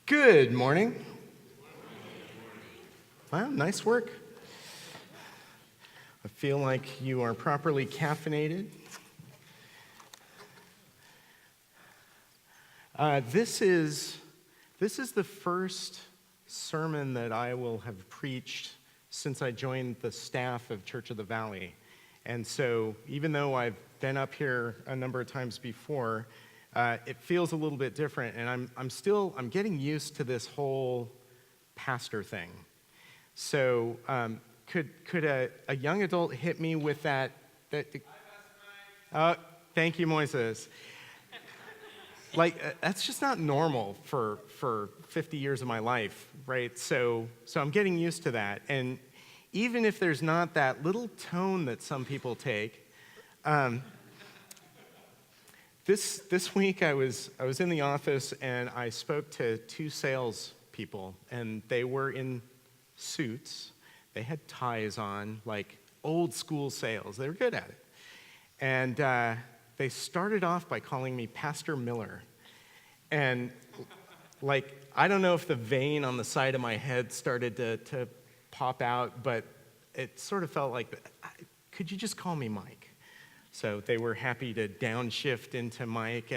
Good morning. Wow, nice work. I feel like you are properly caffeinated. This is the first sermon that I will have preached since I joined the staff of Church of the Valley. And so even though I've been up here a number of times before, it feels a little bit different, and I'm getting used to this whole pastor thing. So could a young adult hit me with that? Thank you, Moises. That's just not normal for 50 years of my life, right? So I'm getting used to that, and even if there's not that little tone that some people take. This week I was in the office and I spoke to two sales people, and they were in suits. They had ties on, like old school sales. They were good at it. And they started off by calling me Pastor Miller. And I don't know if the vein on the side of my head started to pop out, but it sort of felt like, could you just call me Mike? So they were happy to downshift into Mike,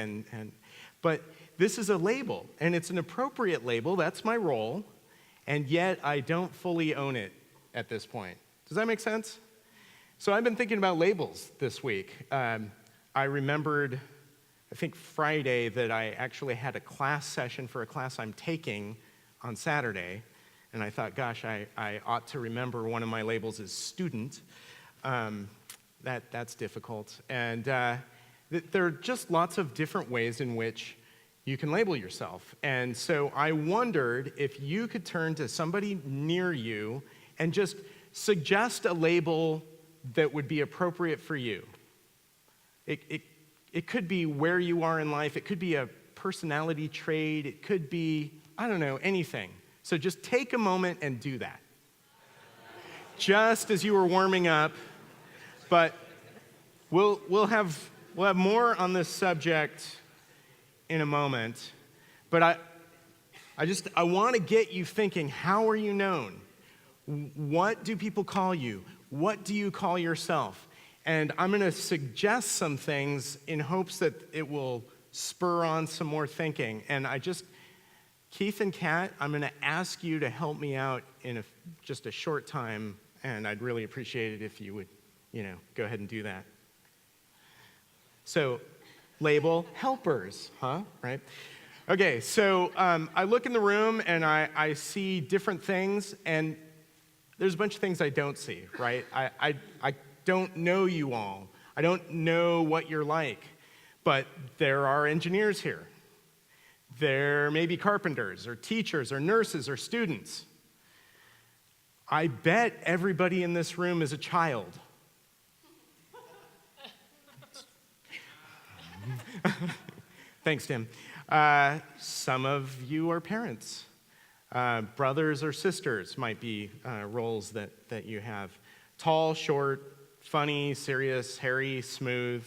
but this is a label, and it's an appropriate label. That's my role, and yet I don't fully own it at this point. Does that make sense? So I've been thinking about labels this week. I remembered, I think Friday, that I actually had a class session for a class I'm taking on Saturday, and I thought, gosh, I ought to remember one of my labels is student. That's difficult. And there are just lots of different ways in which you can label yourself. And so I wondered if you could turn to somebody near you and just suggest a label that would be appropriate for you. It could be where you are in life. It could be a personality trait. It could be, I don't know, anything. So just take a moment and do that. Just as you were warming up. But we'll have more on this subject in a moment. But I want to get you thinking, how are you known? What do people call you? What do you call yourself? And I'm going to suggest some things in hopes that it will spur on some more thinking. And Keith and Kat, I'm going to ask you to help me out in just a short time, and I'd really appreciate it if you would go ahead and do that. So, label, helpers, right? Okay, so I look in the room and I see different things, and there's a bunch of things I don't see, right? I don't know you all. I don't know what you're like, but there are engineers here. There may be carpenters or teachers or nurses or students. I bet everybody in this room is a child. Thanks, Tim. Some of you are parents. Brothers or sisters might be roles that you have. Tall, short, funny, serious, hairy, smooth.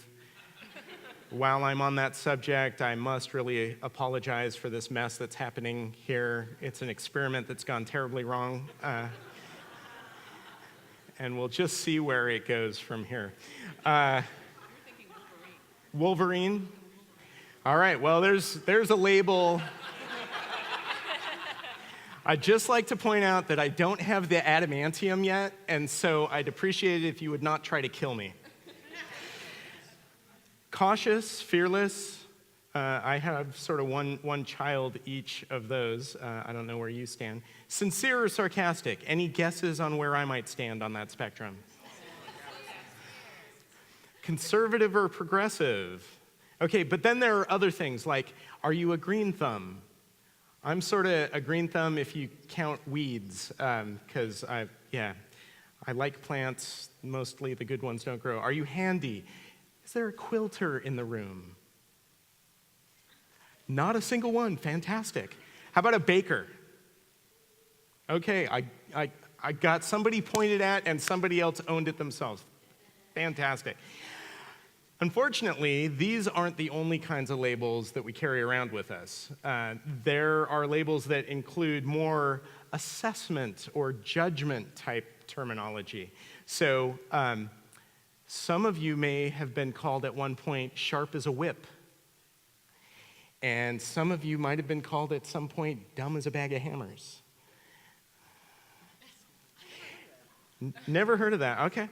While I'm on that subject, I must really apologize for this mess that's happening here. It's an experiment that's gone terribly wrong. And we'll just see where it goes from here. Wolverine? All right, well, there's a label. I'd just like to point out that I don't have the adamantium yet, and so I'd appreciate it if you would not try to kill me. Cautious, fearless. I have sort of one child each of those. I don't know where you stand. Sincere or sarcastic? Any guesses on where I might stand on that spectrum? Conservative or progressive? Okay, but then there are other things like, are you a green thumb? I'm sort of a green thumb if you count weeds, because I like plants. Mostly the good ones don't grow. Are you handy? Is there a quilter in the room? Not a single one. Fantastic. How about a baker? Okay, I got somebody pointed at and somebody else owned it themselves. Fantastic. Unfortunately, these aren't the only kinds of labels that we carry around with us. There are labels that include more assessment or judgment type terminology. So some of you may have been called at one point sharp as a whip. And some of you might have been called at some point dumb as a bag of hammers. Never heard of that, okay.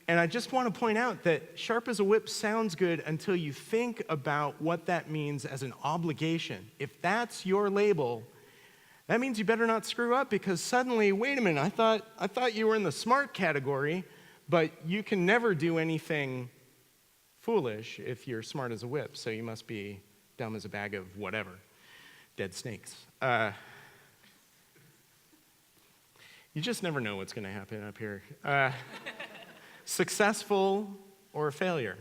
And I just want to point out that sharp as a whip sounds good until you think about what that means as an obligation. If that's your label, that means you better not screw up, because suddenly, wait a minute, I thought you were in the smart category, but you can never do anything foolish if you're smart as a whip, so you must be dumb as a bag of whatever, dead snakes. You just never know what's going to happen up here. Successful or a failure?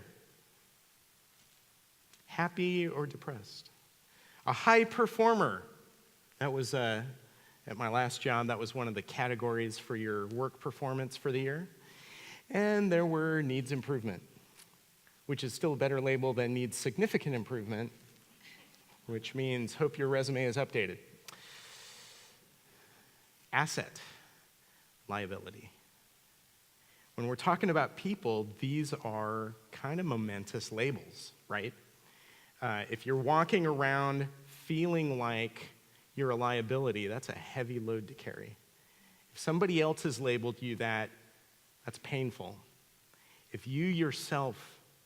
Happy or depressed? A high performer. That was, at my last job, that was one of the categories for your work performance for the year. And there were needs improvement, which is still a better label than needs significant improvement, which means hope your resume is updated. Asset, liability. When we're talking about people, these are kind of momentous labels, right? If you're walking around feeling like you're a liability, that's a heavy load to carry. If somebody else has labeled you that, that's painful. If you yourself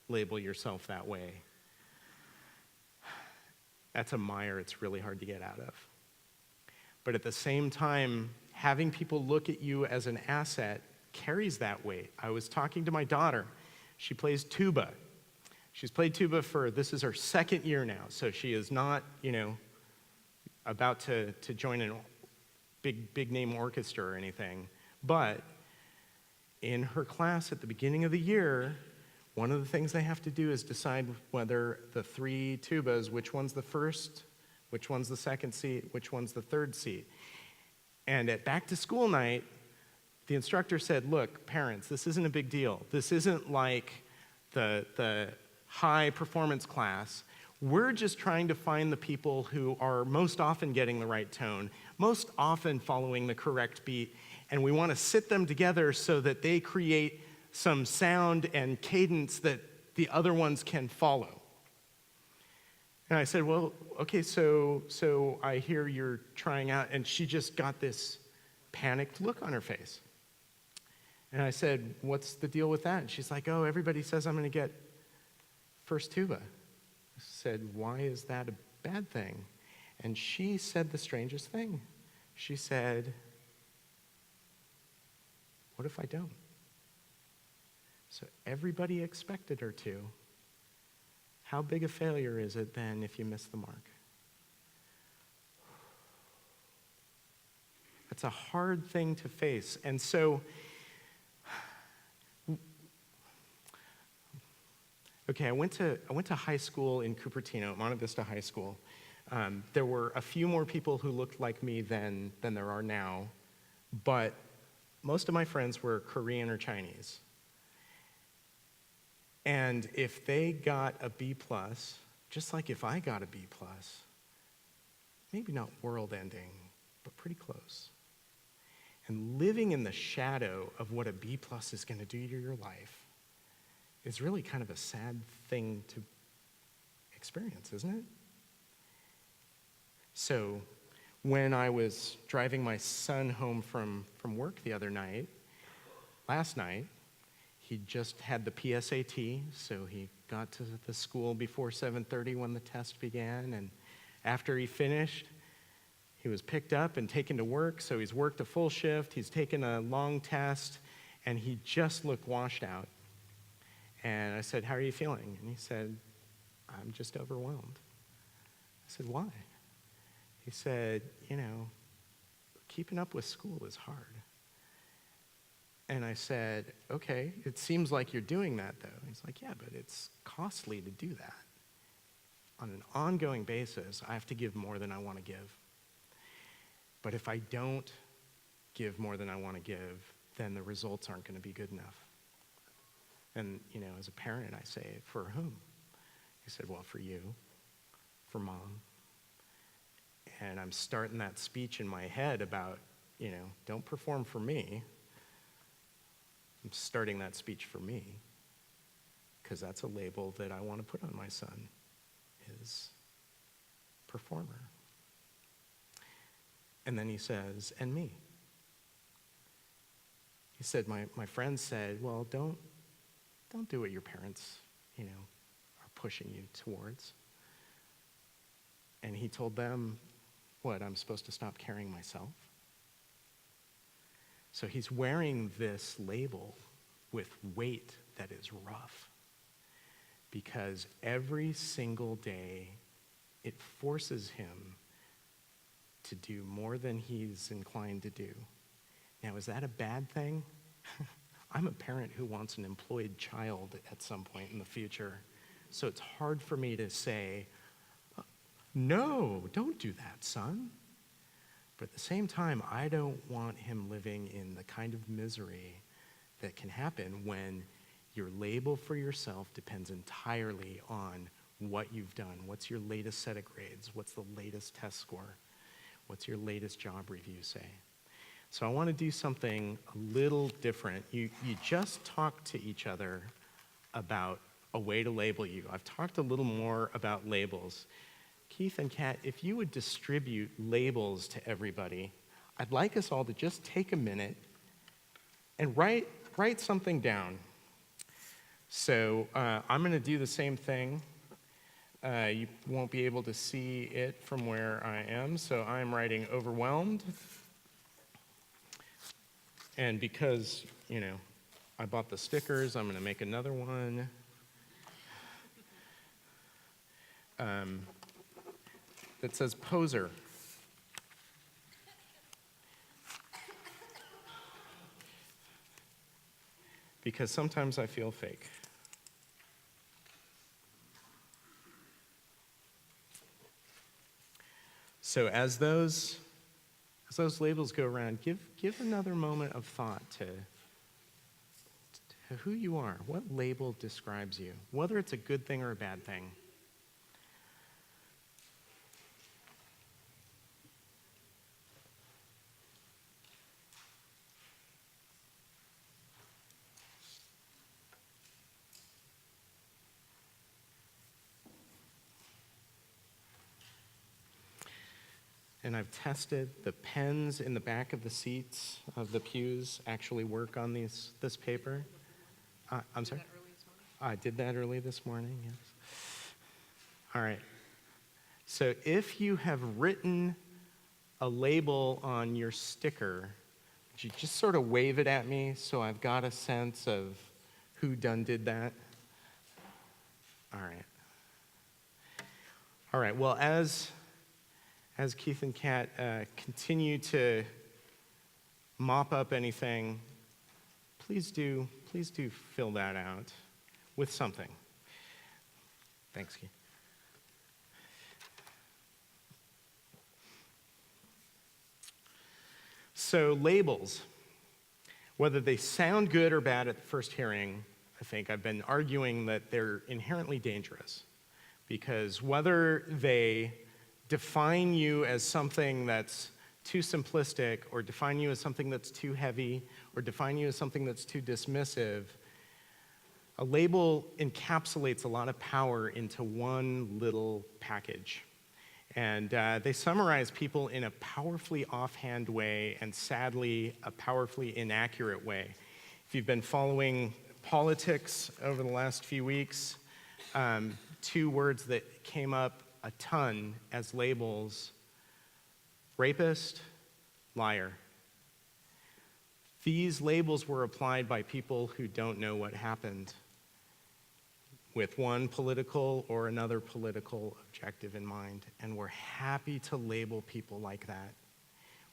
label yourself that way, that's a mire it's really hard to get out of. But at the same time, having people look at you as an asset carries that weight. I was talking to my daughter. She plays tuba. She's played tuba this is her second year now, so she is not, about to join a big name orchestra or anything. But in her class at the beginning of the year, one of the things they have to do is decide whether the 3 tubas, which one's the first, which one's the second seat, which one's the third seat. And at back to school night, the instructor said, look, parents, this isn't a big deal. This isn't like the high performance class. We're just trying to find the people who are most often getting the right tone, most often following the correct beat, and we want to sit them together so that they create some sound and cadence that the other ones can follow. And I said, well, okay, so I hear you're trying out, and she just got this panicked look on her face. And I said, what's the deal with that? And she's like, oh, everybody says I'm going to get first tuba. I said, why is that a bad thing? And she said the strangest thing. She said, what if I don't? So everybody expected her to. How big a failure is it then if you miss the mark? That's a hard thing to face. And so, okay, I went to high school in Cupertino, Monte Vista High School. There were a few more people who looked like me than there are now, but most of my friends were Korean or Chinese. And if they got a B+, just like if I got a B+, maybe not world-ending, but pretty close. And living in the shadow of what a B+ is going to do to your life is really kind of a sad thing to experience, isn't it? So when I was driving my son home from work the other night, last night, he just had the PSAT, so he got to the school before 7:30 when the test began, and after he finished, he was picked up and taken to work, so he's worked a full shift, he's taken a long test, and he just looked washed out. And I said, how are you feeling? And he said, I'm just overwhelmed. I said, why? He said, keeping up with school is hard. And I said, okay, it seems like you're doing that, though. He's like, yeah, but it's costly to do that. On an ongoing basis, I have to give more than I want to give. But if I don't give more than I want to give, then the results aren't going to be good enough. And, as a parent, I say, for whom? He said, well, for you, for mom. And I'm starting that speech in my head about, don't perform for me. I'm starting that speech for me, because that's a label that I want to put on my son, is performer. And then he says, and me. He said, my friend said, well, don't do what your parents, are pushing you towards. And he told them, what, I'm supposed to stop caring myself? So he's wearing this label with weight that is rough, because every single day it forces him to do more than he's inclined to do. Now, is that a bad thing? I'm a parent who wants an employed child at some point in the future, so it's hard for me to say, no, don't do that, son. But at the same time, I don't want him living in the kind of misery that can happen when your label for yourself depends entirely on what you've done. What's your latest set of grades? What's the latest test score? What's your latest job review say? So I want to do something a little different. You just talked to each other about a way to label you. I've talked a little more about labels. Keith and Kat, if you would distribute labels to everybody, I'd like us all to just take a minute and write something down. So I'm going to do the same thing. You won't be able to see it from where I am, so I'm writing overwhelmed. And because, I bought the stickers, I'm going to make another one. That says poser. Because sometimes I feel fake. So as those labels go around, give another moment of thought to who you are. What label describes you, whether it's a good thing or a bad thing. And I've tested the pens in the back of the seats of the pews actually work on this paper. I'm sorry? I did that early this morning, yes. All right. So if you have written a label on your sticker, would you just sort of wave it at me so I've got a sense of who done did that? All right. All right, well, as Keith and Kat continue to mop up anything, please do fill that out with something. Thanks, Keith. So labels, whether they sound good or bad at the first hearing, I think I've been arguing that they're inherently dangerous, because whether they define you as something that's too simplistic, or define you as something that's too heavy, or define you as something that's too dismissive, a label encapsulates a lot of power into one little package. And they summarize people in a powerfully offhand way, and sadly, a powerfully inaccurate way. If you've been following politics over the last few weeks, two words that came up a ton as labels: rapist, liar. These labels were applied by people who don't know what happened, with one political or another political objective in mind. And we're happy to label people like that.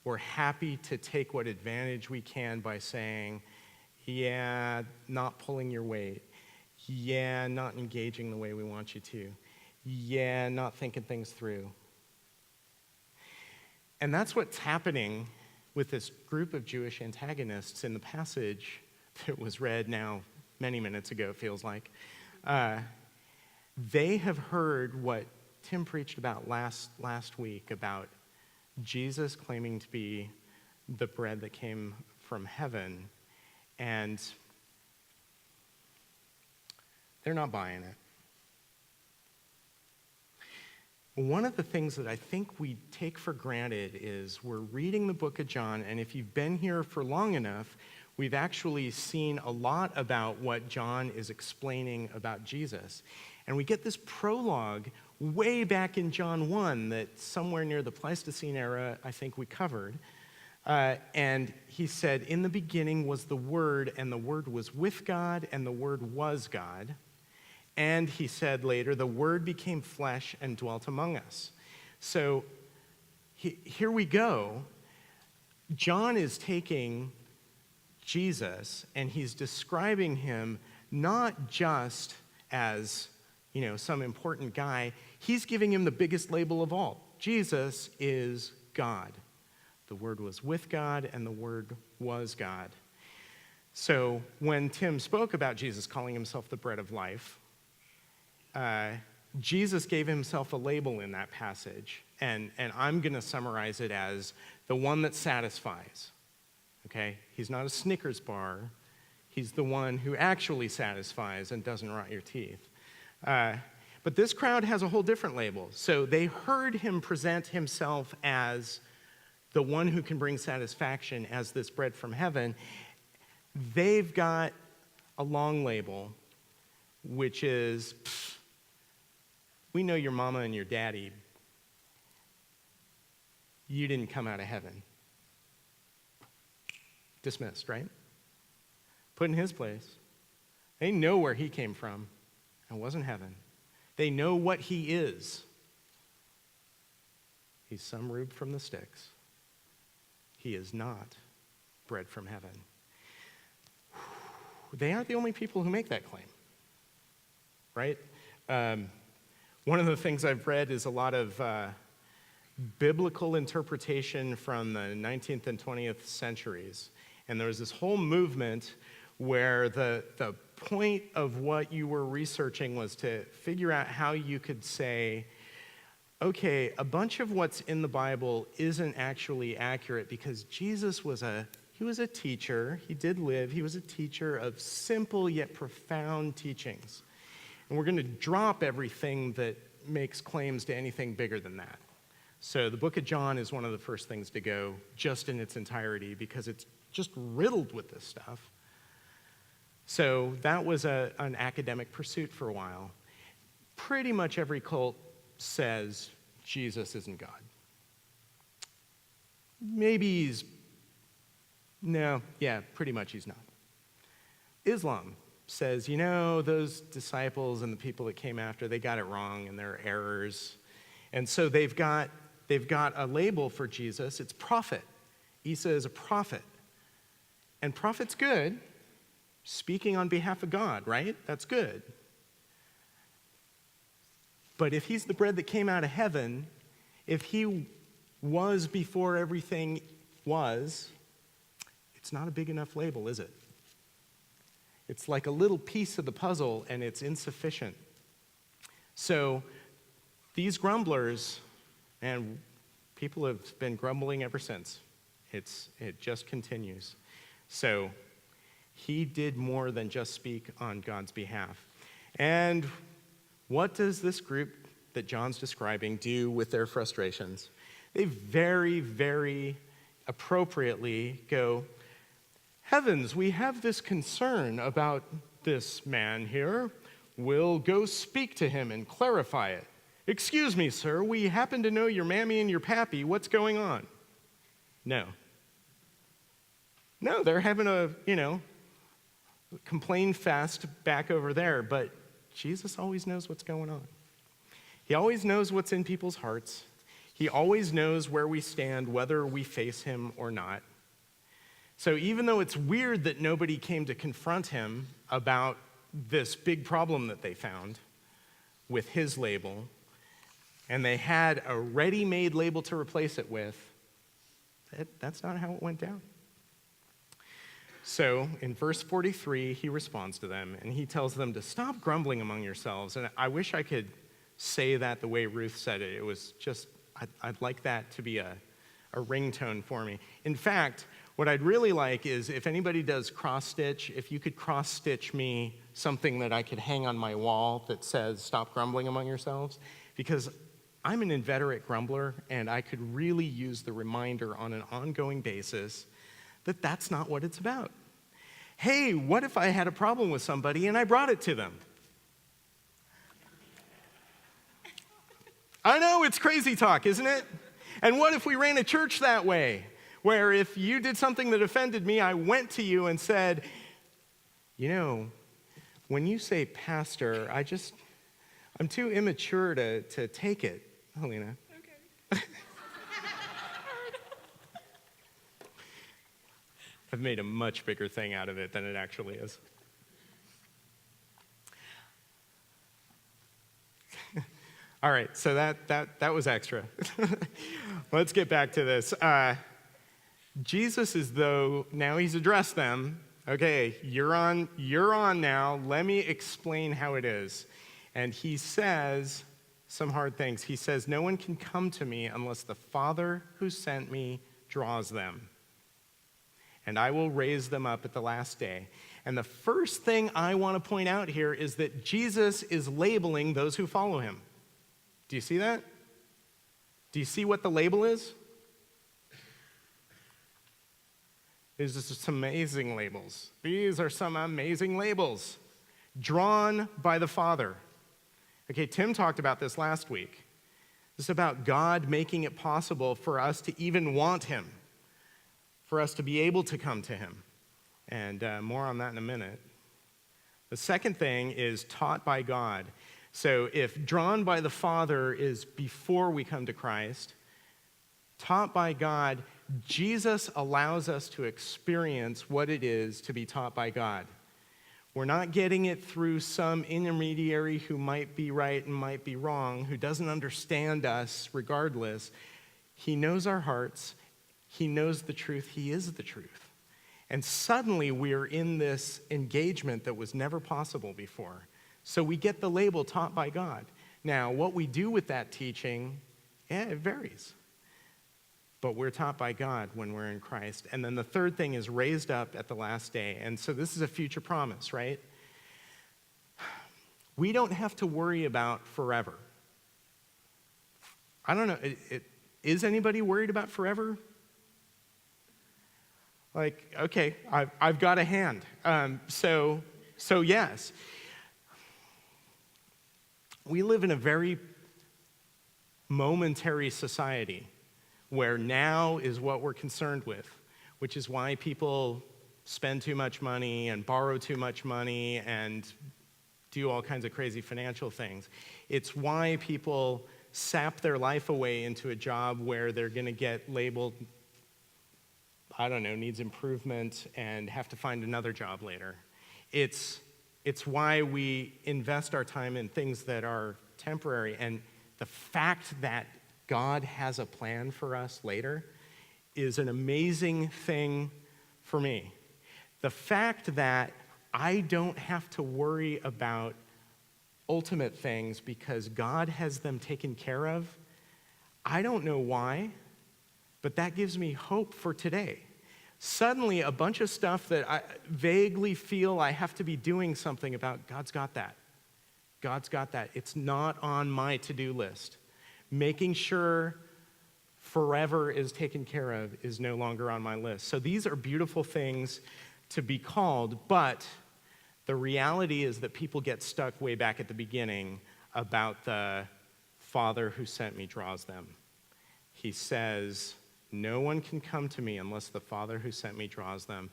We're happy to take what advantage we can by saying, yeah, not pulling your weight. Yeah, not engaging the way we want you to. Yeah, not thinking things through. And that's what's happening with this group of Jewish antagonists in the passage that was read now many minutes ago, it feels like. They have heard what Tim preached about last week about Jesus claiming to be the bread that came from heaven, and they're not buying it. One of the things that I think we take for granted is we're reading the book of John, and if you've been here for long enough, we've actually seen a lot about what John is explaining about Jesus. And we get this prologue way back in John 1 that somewhere near the Pleistocene era, I think we covered. And he said, "In the beginning was the Word, and the Word was with God, and the Word was God." And he said later, "The Word became flesh and dwelt among us." So here we go. John is taking Jesus, and he's describing him not just as, some important guy. He's giving him the biggest label of all. Jesus is God. The Word was with God, and the Word was God. So when Tim spoke about Jesus calling himself the bread of life, Jesus gave himself a label in that passage, and I'm going to summarize it as the one that satisfies. Okay? He's not a Snickers bar. He's the one who actually satisfies and doesn't rot your teeth. But this crowd has a whole different label. So they heard him present himself as the one who can bring satisfaction, as this bread from heaven. They've got a long label, which is, we know your mama and your daddy. You didn't come out of heaven. Dismissed, right? Put in his place. They know where he came from. It wasn't heaven. They know what he is. He's some rube from the sticks. He is not bread from heaven. They aren't the only people who make that claim, right? One of the things I've read is a lot of biblical interpretation from the 19th and 20th centuries. And there was this whole movement where the point of what you were researching was to figure out how you could say, okay, a bunch of what's in the Bible isn't actually accurate because Jesus was a teacher. He did live. He was a teacher of simple yet profound teachings. And we're going to drop everything that makes claims to anything bigger than that. So the book of John is one of the first things to go just in its entirety because it's just riddled with this stuff. So that was an academic pursuit for a while. Pretty much every cult says Jesus isn't God. Pretty much he's not. Islam says, those disciples and the people that came after, they got it wrong and there are errors. And so they've got a label for Jesus. It's prophet. Isa is a prophet. And prophet's good, speaking on behalf of God, right? That's good. But if he's the bread that came out of heaven, if he was before everything was, it's not a big enough label, is it? It's like a little piece of the puzzle, and it's insufficient. So these grumblers, and people have been grumbling ever since. It just continues. So he did more than just speak on God's behalf. And what does this group that John's describing do with their frustrations? They very, very appropriately go, "Heavens, we have this concern about this man here. We'll go speak to him and clarify it. Excuse me, sir, we happen to know your mammy and your pappy. What's going on?" No, they're having a, complain fest back over there, but Jesus always knows what's going on. He always knows what's in people's hearts. He always knows where we stand, whether we face him or not. So even though it's weird that nobody came to confront him about this big problem that they found with his label, and they had a ready-made label to replace it with, that's not how it went down. So in verse 43, he responds to them, and he tells them to stop grumbling among yourselves. And I wish I could say that the way Ruth said it. It was just, I'd like that to be a ringtone for me. In fact, what I'd really like is if anybody does cross-stitch, if you could cross-stitch me something that I could hang on my wall that says, stop grumbling among yourselves, because I'm an inveterate grumbler, and I could really use the reminder on an ongoing basis that that's not what it's about. Hey, what if I had a problem with somebody and I brought it to them? I know, it's crazy talk, isn't it? And what if we ran a church that way, where if you did something that offended me, I went to you and said, you know, when you say pastor, I'm too immature to take it, Helena. Okay. I've made a much bigger thing out of it than it actually is. All right, so that was extra. Let's get back to this. Jesus is though, now he's addressed them. Okay, you're on now. Let me explain how it is. And he says some hard things. He says, no one can come to me unless the Father who sent me draws them. And I will raise them up at the last day. And the first thing I want to point out here is that Jesus is labeling those who follow him. Do you see that? Do you see what the label is? These are some amazing labels. These are some amazing labels. Drawn by the Father. Okay, Tim talked about this last week. This is about God making it possible for us to even want him, for us to be able to come to him. And more on that in a minute. The second thing is taught by God. So if drawn by the Father is before we come to Christ, taught by God, Jesus allows us to experience what it is to be taught by God. We're not getting it through some intermediary who might be right and might be wrong, who doesn't understand us regardless. He knows our hearts. He knows the truth. He is the truth. And suddenly we're in this engagement that was never possible before. So we get the label taught by God. Now, what we do with that teaching, it varies. But we're taught by God when we're in Christ. And then the third thing is raised up at the last day. And so this is a future promise, right? We don't have to worry about forever. I don't know, is anybody worried about forever? Like, okay, I've got a hand. So yes. We live in a very momentary society where now is what we're concerned with, which is why people spend too much money and borrow too much money and do all kinds of crazy financial things. It's why people sap their life away into a job where they're going to get labeled, I don't know, needs improvement and have to find another job later. It's why we invest our time in things that are temporary. And the fact that God has a plan for us later is an amazing thing for me. The fact that I don't have to worry about ultimate things because God has them taken care of, I don't know why, but that gives me hope for today. Suddenly, a bunch of stuff that I vaguely feel I have to be doing something about, God's got that. God's got that. It's not on my to-do list. Making sure forever is taken care of is no longer on my list. So these are beautiful things to be called, but the reality is that people get stuck way back at the beginning about the Father who sent me draws them. He says, no one can come to me unless the Father who sent me draws them.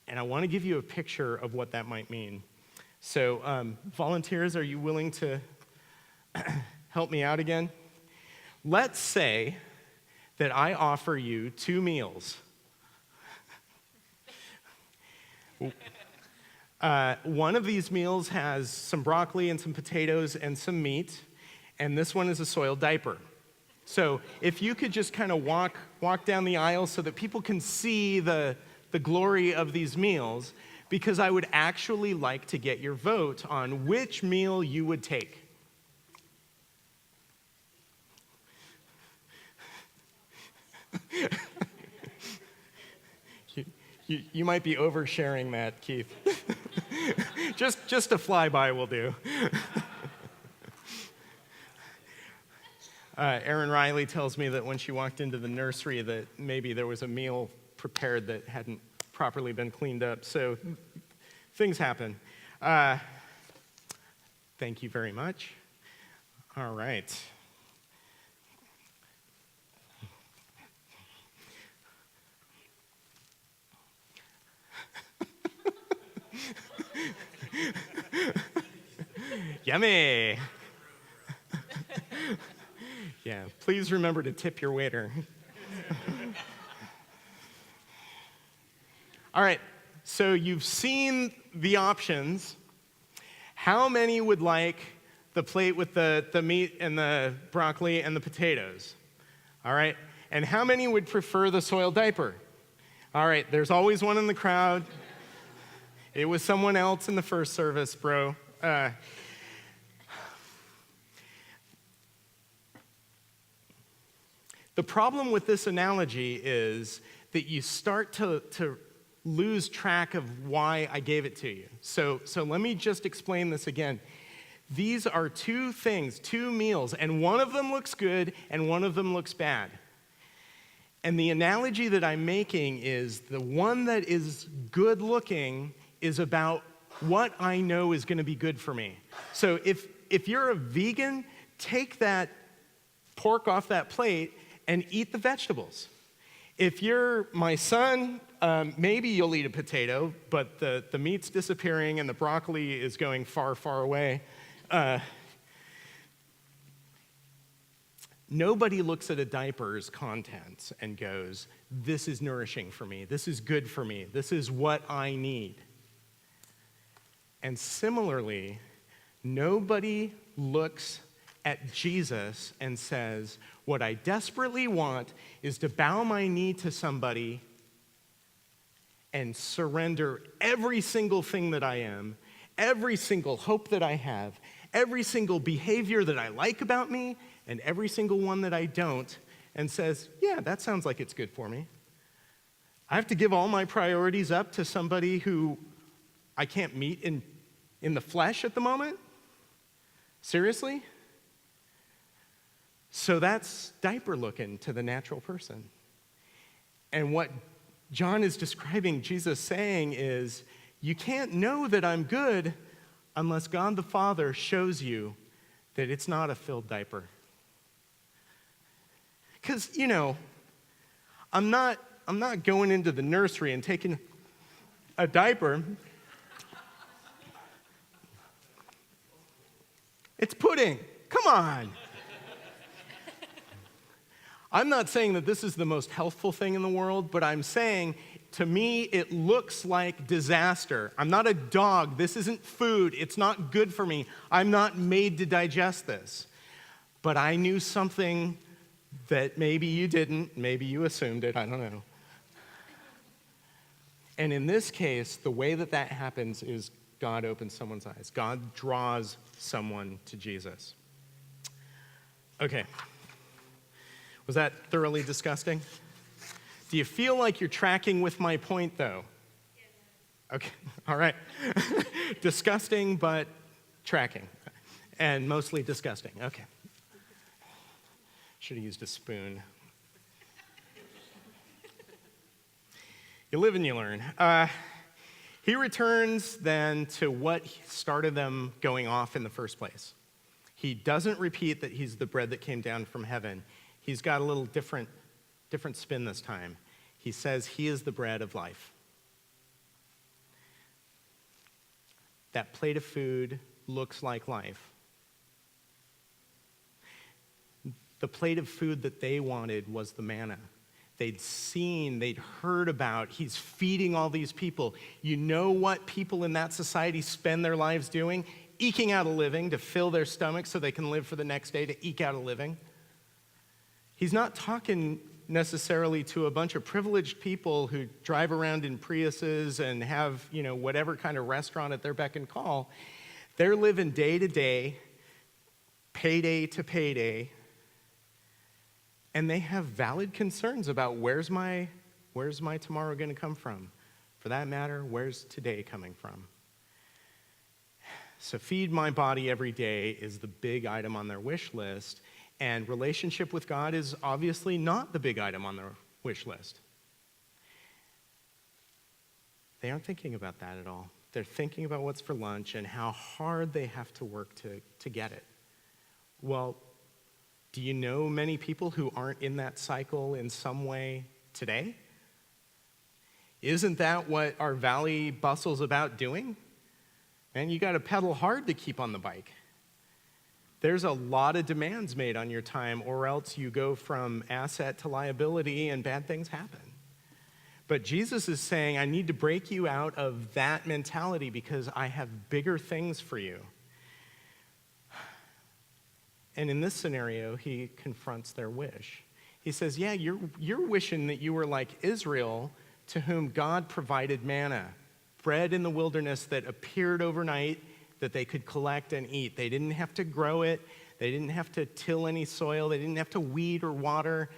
And I want to give you a picture of what that might mean. So volunteers, are you willing to help me out again? Let's say that I offer you 2 meals. One of these meals has some broccoli and some potatoes and some meat, and this one is a soiled diaper. So if you could just kind of walk down the aisle so that people can see the the glory of these meals because I would actually like to get your vote on which meal you would take. You might be oversharing that, Keith. just a flyby will do. Erin Riley tells me that when she walked into the nursery that maybe there was a meal prepared that hadn't properly been cleaned up. So things happen. Thank you very much. All right. Yummy. Yeah, please remember to tip your waiter. All right, so you've seen the options. How many would like the plate with the meat and the broccoli and the potatoes? All right, and how many would prefer the soiled diaper? All right, there's always one in the crowd. It was someone else in the first service, bro. The problem with this analogy is that you start to lose track of why I gave it to you. So let me just explain this again. These are two things, two meals, and one of them looks good and one of them looks bad. And the analogy that I'm making is the one that is good looking is about what I know is going to be good for me. So if you're a vegan, take that pork off that plate and eat the vegetables. If you're my son, maybe you'll eat a potato, but the meat's disappearing and the broccoli is going far, far away. Nobody looks at a diaper's contents and goes, this is nourishing for me, this is good for me, this is what I need. And similarly, nobody looks at Jesus and says, what I desperately want is to bow my knee to somebody and surrender every single thing that I am, every single hope that I have, every single behavior that I like about me, and every single one that I don't, and says, yeah, that sounds like it's good for me. I have to give all my priorities up to somebody who I can't meet in the flesh at the moment? Seriously? So that's diaper looking to the natural person. And what John is describing Jesus saying is, you can't know that I'm good unless God the Father shows you that it's not a filled diaper. Because, I'm not going into the nursery and taking a diaper. It's pudding. Come on. I'm not saying that this is the most healthful thing in the world, but I'm saying, to me, it looks like disaster. I'm not a dog. This isn't food. It's not good for me. I'm not made to digest this. But I knew something that maybe you didn't, maybe you assumed it, I don't know. And in this case, the way that happens is God opens someone's eyes. God draws someone to Jesus. Okay. Was that thoroughly disgusting? Do you feel like you're tracking with my point, though? Okay, all right. Disgusting, but tracking. And mostly disgusting. Okay. Should have used a spoon. You live and you learn. He returns then to what started them going off in the first place. He doesn't repeat that he's the bread that came down from heaven. He's got a little different spin this time. He says he is the bread of life. That plate of food looks like life. The plate of food that they wanted was the manna. They'd heard about, he's feeding all these people. You know what people in that society spend their lives doing? Eking out a living to fill their stomachs so they can live for the next day, to eke out a living. He's not talking necessarily to a bunch of privileged people who drive around in Priuses and have, whatever kind of restaurant at their beck and call. They're living day to day, payday to payday, and they have valid concerns about where's my tomorrow going to come from? For that matter, where's today coming from? So feed my body every day is the big item on their wish list, and relationship with God is obviously not the big item on their wish list. They aren't thinking about that at all. They're thinking about what's for lunch and how hard they have to work to get it. Well, do you know many people who aren't in that cycle in some way today? Isn't that what our Valley bustle's about doing? And you got to pedal hard to keep on the bike. There's a lot of demands made on your time, or else you go from asset to liability and bad things happen. But Jesus is saying, I need to break you out of that mentality because I have bigger things for you. And in this scenario, he confronts their wish. He says, yeah, you're wishing that you were like Israel, to whom God provided manna, bread in the wilderness that appeared overnight that they could collect and eat. They didn't have to grow it. They didn't have to till any soil. They didn't have to weed or water.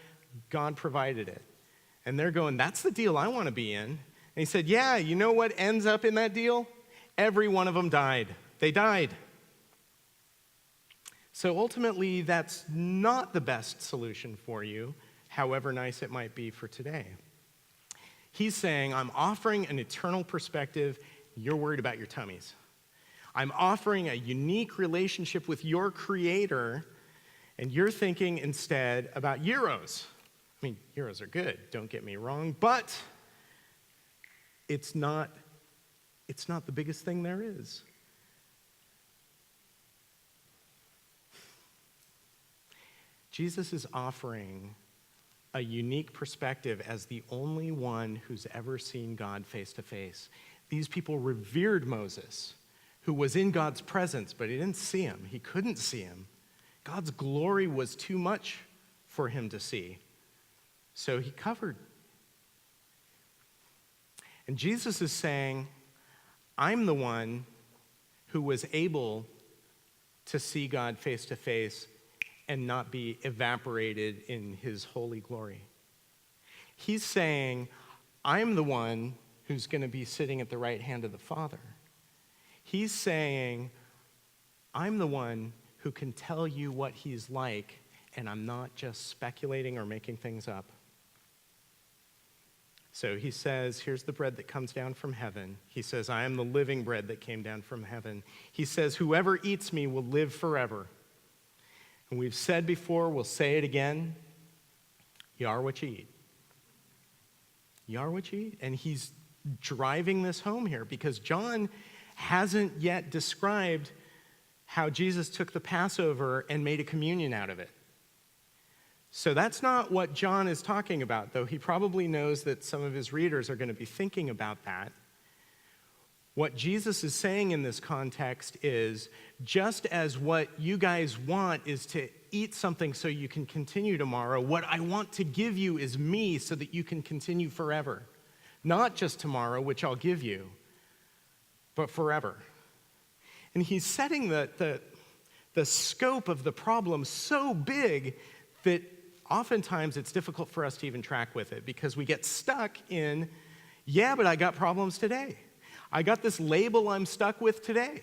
God provided it. And they're going, that's the deal I want to be in. And he said, yeah, you know what ends up in that deal? Every one of them died. They died. So ultimately, that's not the best solution for you, however nice it might be for today. He's saying, I'm offering an eternal perspective. You're worried about your tummies. I'm offering a unique relationship with your Creator, and you're thinking instead about euros. I mean, euros are good, don't get me wrong, but it's not the biggest thing there is. Jesus is offering a unique perspective as the only one who's ever seen God face to face. These people revered Moses, who was in God's presence, but he didn't see him. He couldn't see him. God's glory was too much for him to see. So he covered. And Jesus is saying, I'm the one who was able to see God face to face and not be evaporated in his holy glory. He's saying, I'm the one who's going to be sitting at the right hand of the Father. He's saying, I'm the one who can tell you what he's like, and I'm not just speculating or making things up. So he says, here's the bread that comes down from heaven. He says, I am the living bread that came down from heaven. He says, whoever eats me will live forever. And we've said before, we'll say it again, you are what you eat. You are what you eat. And he's driving this home here because John hasn't yet described how Jesus took the Passover and made a communion out of it. So that's not what John is talking about, though he probably knows that some of his readers are going to be thinking about that. What Jesus is saying in this context is, just as what you guys want is to eat something so you can continue tomorrow, what I want to give you is me so that you can continue forever. Not just tomorrow, which I'll give you, but forever. And he's setting the scope of the problem so big that oftentimes it's difficult for us to even track with it because we get stuck in, yeah, but I got problems today. I got this label I'm stuck with today.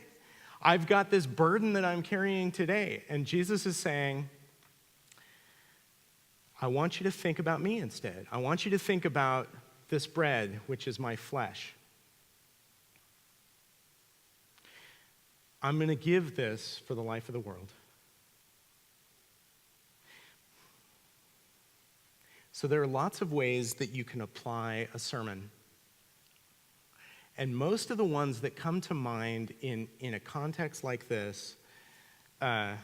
I've got this burden that I'm carrying today. And Jesus is saying, I want you to think about me instead. I want you to think about this bread, which is my flesh. I'm going to give this for the life of the world. So there are lots of ways that you can apply a sermon. And most of the ones that come to mind in a context like this are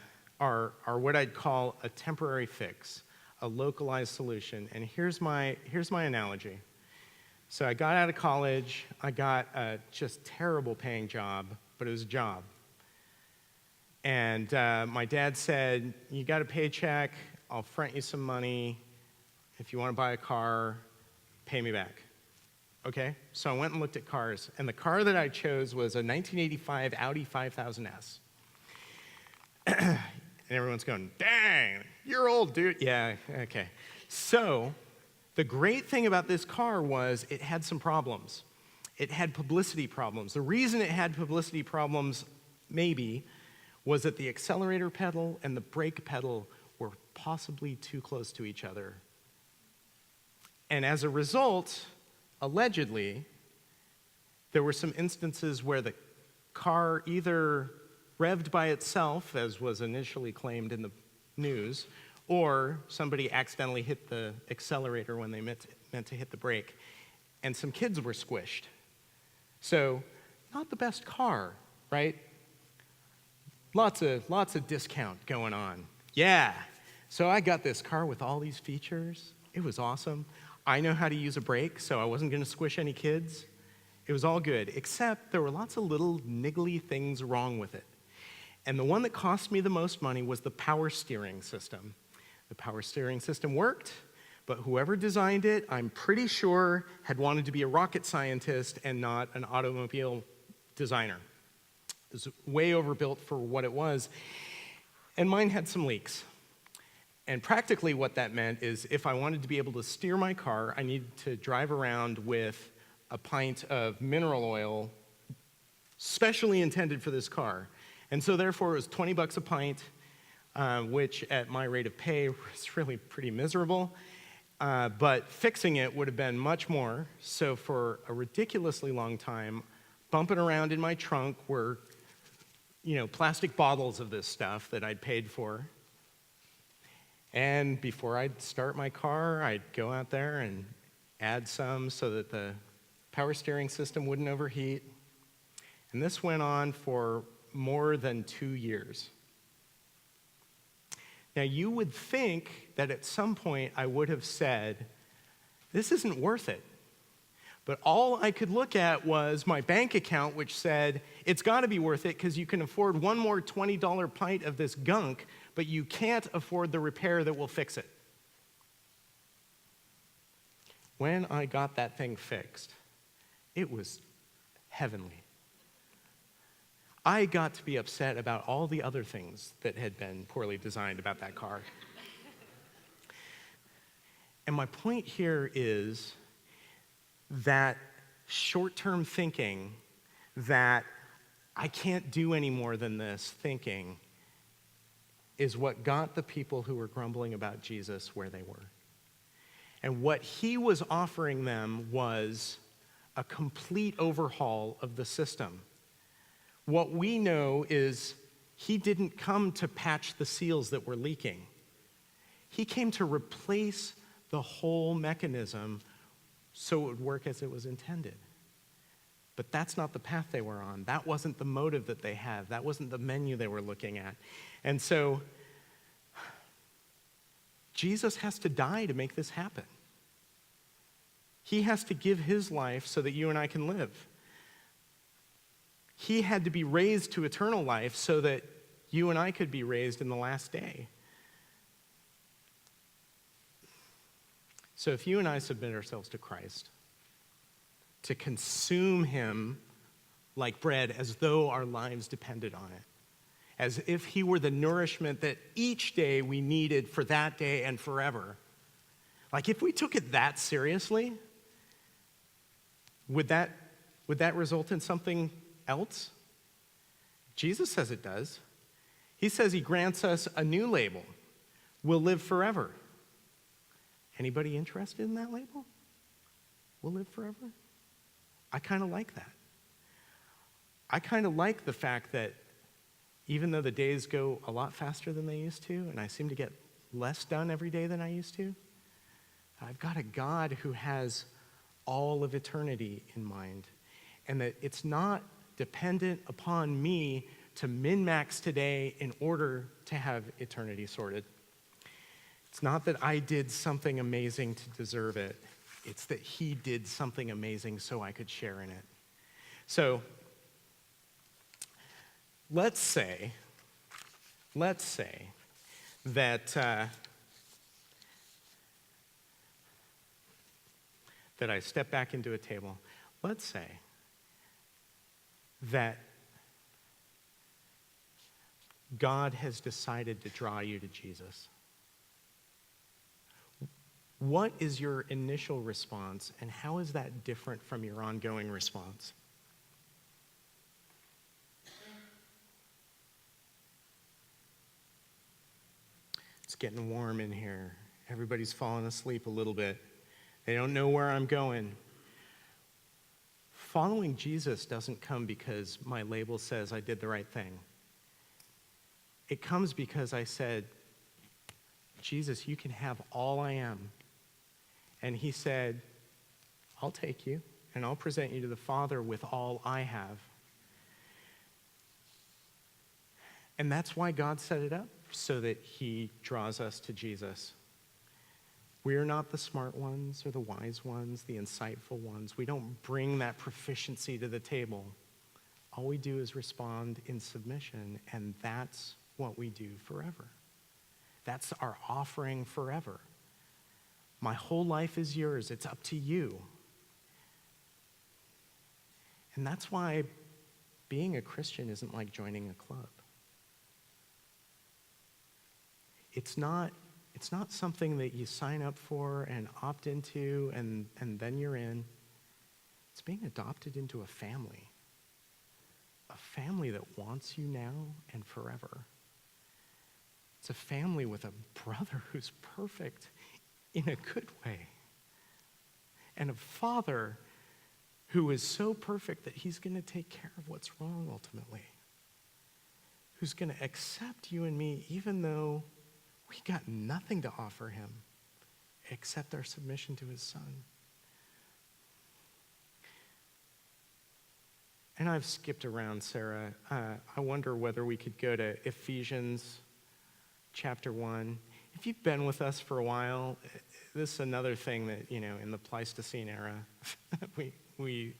what I'd call a temporary fix, a localized solution. And here's my analogy. So I got out of college. I got a just terrible paying job, but it was a job. And my dad said, you got a paycheck, I'll front you some money, If you want to buy a car, pay me back. Okay? So I went and looked at cars, and the car that I chose was a 1985 Audi 5000S. And everyone's going, dang, you're old, dude. Yeah, okay. So the great thing about this car was it had some problems. It had publicity problems. The reason it had publicity problems, maybe, was that the accelerator pedal and the brake pedal were possibly too close to each other. And as a result, allegedly, there were some instances where the car either revved by itself, as was initially claimed in the news, or somebody accidentally hit the accelerator when they meant to hit the brake, and some kids were squished. So, not the best car, right? Lots of discount going on. Yeah. So I got this car with all these features. It was awesome. I know how to use a brake, so I wasn't going to squish any kids. It was all good, except there were lots of little niggly things wrong with it. And the one that cost me the most money was the power steering system. The power steering system worked, but whoever designed it, I'm pretty sure, had wanted to be a rocket scientist and not an automobile designer. It was way overbuilt for what it was, and mine had some leaks. And practically what that meant is if I wanted to be able to steer my car, I needed to drive around with a pint of mineral oil specially intended for this car. And so therefore it was $20 a pint, which at my rate of pay was really pretty miserable. But fixing it would have been much more. So for a ridiculously long time, bumping around in my trunk were, plastic bottles of this stuff that I'd paid for. And before I'd start my car, I'd go out there and add some so that the power steering system wouldn't overheat. And this went on for more than 2 years. Now, you would think that at some point I would have said, this isn't worth it. But all I could look at was my bank account, which said, it's got to be worth it because you can afford one more $20 pint of this gunk, but you can't afford the repair that will fix it. When I got that thing fixed, it was heavenly. I got to be upset about all the other things that had been poorly designed about that car. And my point here is that short-term thinking, that I can't do any more than this thinking, is what got the people who were grumbling about Jesus where they were. And what he was offering them was a complete overhaul of the system. What we know is he didn't come to patch the seals that were leaking. He came to replace the whole mechanism so it would work as it was intended. But that's not the path they were on. That wasn't the motive that they had. That wasn't the menu they were looking at. And so Jesus has to die to make this happen. He has to give his life so that you and I can live. He had to be raised to eternal life so that you and I could be raised in the last day. So if you and I submit ourselves to Christ, to consume him like bread as though our lives depended on it, as if he were the nourishment that each day we needed for that day and forever, like if we took it that seriously, would that result in something else? Jesus says it does. He says he grants us a new label. We'll live forever. Anybody interested in that label? We'll live forever? I kind of like that. I kind of like the fact that even though the days go a lot faster than they used to, and I seem to get less done every day than I used to, I've got a God who has all of eternity in mind, and that it's not dependent upon me to min-max today in order to have eternity sorted. It's not that I did something amazing to deserve it. It's that he did something amazing so I could share in it. So, let's say that that I step back into a table. Let's say that God has decided to draw you to Jesus. What is your initial response, and how is that different from your ongoing response? It's getting warm in here. Everybody's falling asleep a little bit. They don't know where I'm going. Following Jesus doesn't come because my label says I did the right thing. It comes because I said, Jesus, you can have all I am. And he said, I'll take you and I'll present you to the Father with all I have. And that's why God set it up, so that he draws us to Jesus. We are not the smart ones or the wise ones, the insightful ones. We don't bring that proficiency to the table. All we do is respond in submission, and that's what we do forever. That's our offering forever. My whole life is yours. It's up to you. And that's why being a Christian isn't like joining a club. It's not something that you sign up for and opt into and then you're in. It's being adopted into a family that wants you now and forever. It's a family with a brother who's perfect in a good way, and a father who is so perfect that he's going to take care of what's wrong ultimately, who's going to accept you and me even though we got nothing to offer him except our submission to his son. And I've skipped around, Sarah. I wonder whether we could go to Ephesians chapter 1. If you've been with us for a while, this is another thing that, in the Pleistocene era, we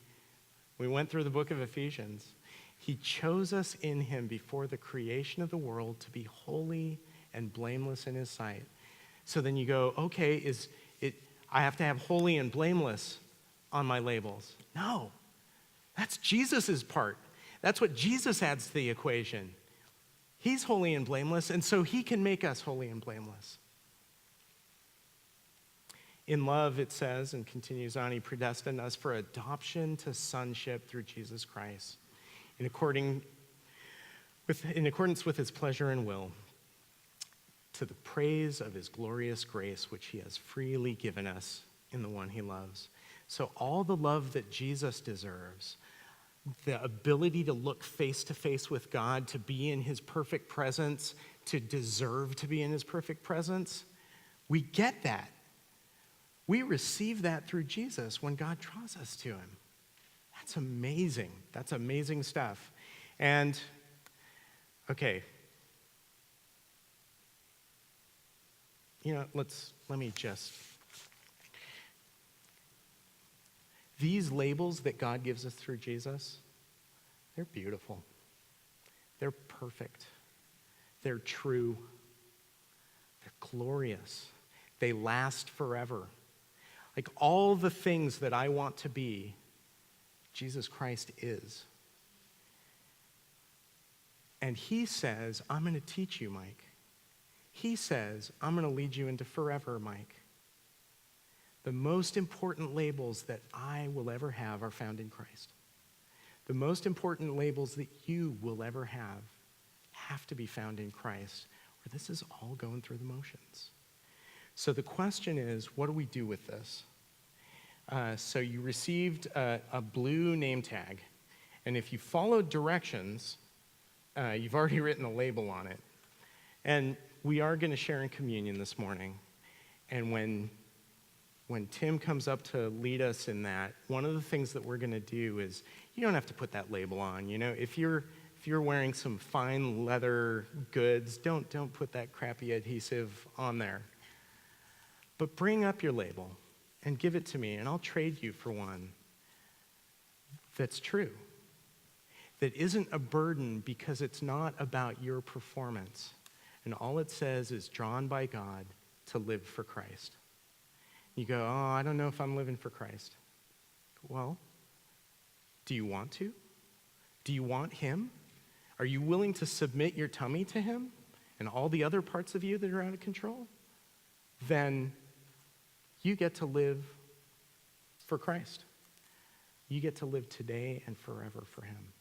went through the book of Ephesians. He chose us in him before the creation of the world to be holy and blameless in his sight. So then you go, okay, I have to have holy and blameless on my labels. No, that's Jesus's part. That's what Jesus adds to the equation. He's holy and blameless, and so he can make us holy and blameless. In love, it says, and continues on, he predestined us for adoption to sonship through Jesus Christ, in accordance with his pleasure and will, to the praise of his glorious grace, which he has freely given us in the one he loves. So all the love that Jesus deserves, the ability to look face to face with God, to be in his perfect presence, to deserve to be in his perfect presence, we get that. We receive that through Jesus when God draws us to him. That's amazing. That's amazing stuff. And, okay, let me just, these labels that God gives us through Jesus, they're beautiful. They're perfect. They're true. They're glorious. They last forever. Like all the things that I want to be, Jesus Christ is. And he says, I'm going to teach you, Mike. He says, I'm going to lead you into forever, Mike. The most important labels that I will ever have are found in Christ. The most important labels that you will ever have to be found in Christ, or this is all going through the motions. So the question is, what do we do with this? So you received a blue name tag, and if you followed directions, you've already written a label on it. And we are going to share in communion this morning. And when Tim comes up to lead us in that, one of the things that we're going to do is, you don't have to put that label on. If you're wearing some fine leather goods, don't put that crappy adhesive on there. But bring up your label and give it to me, and I'll trade you for one that's true, that isn't a burden because it's not about your performance. And all it says is drawn by God to live for Christ. You go, oh, I don't know if I'm living for Christ. Well, do you want to? Do you want him? Are you willing to submit your tummy to him and all the other parts of you that are out of control? Then you get to live for Christ. You get to live today and forever for him.